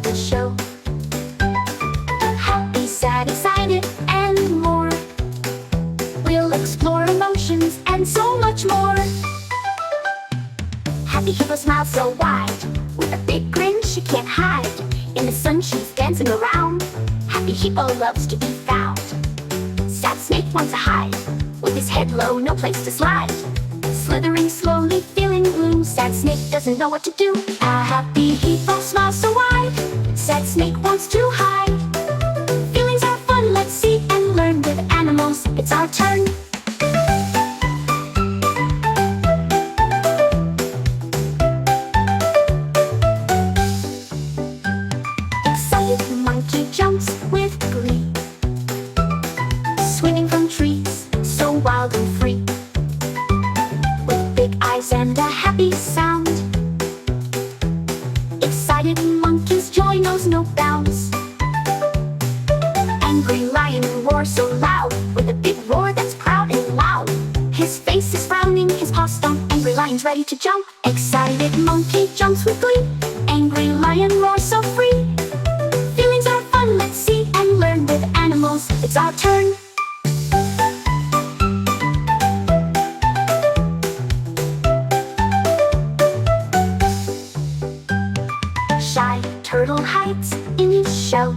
to show. Happy, sad, excited, and more. We'll explore emotions and so much more. Happy hippo smiles so wide, with a big grin she can't hide. In the sun she's dancing around. Happy hippo loves to be found. Sad snake wants to hide, with his head low, no place to slide. Slithering slowly, feeling blue. Sad snake doesn't know what to do. A happy hippo smiles so wide. Sad snake wants to hide. Feelings are fun, let's see and learn with animals. It's our turn. Excited monkey jumps with glee, swinging from trees, so wild and free. With big eyes and a happy sound, excited monkey's joy knows no bounds. Angry lion roars so loud, with a big roar that's proud and loud. His face is frowning, his paws stomp. Angry lion's ready to jump. Excited monkey jumps with glee. Angry lion roars so free. Feelings are fun, let's see and learn with animals. It's our turn. Shy turtle hides in his shell.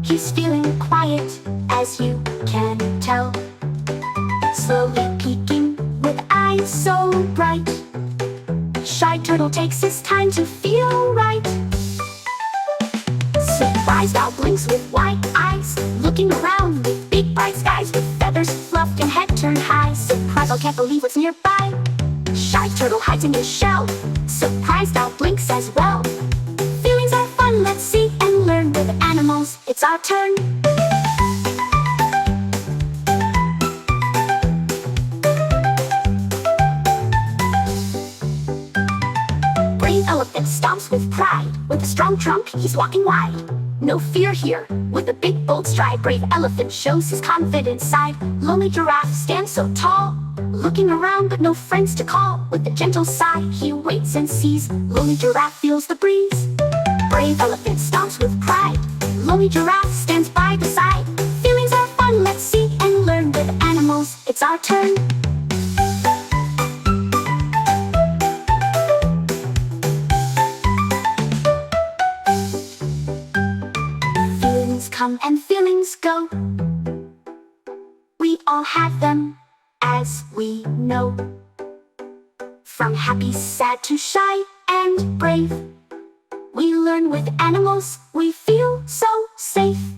He's feeling quiet, as you can tell. Slowly peeking with eyes so bright. Shy turtle takes his time to feel right. Surprised owl blinks with wide eyes, looking around with big bright skies, with feathers fluffed and head turned high. Surprised owl can't believe what's nearby. Shy turtle hides in his shell. Surprised owl blinks as well. Feelings are fun, let's see and learn with animals. It's our turn. Brave elephant stomps with pride. With a strong trunk, he's walking wide. No fear here, with a big bold stride. Brave elephant shows his confident side. Lonely giraffe stands so tall, looking around but no friends to call. With a gentle sigh, he waits and sees. Lonely giraffe feels the breeze. Brave elephant stomps with pride. Lonely giraffe stands by the side. Feelings are fun, let's see and learn with animals. It's our turn. Feelings come and feelings go. We all have them, as we know. From happy, sad to shy and brave, we learn with animals, we feel so safe.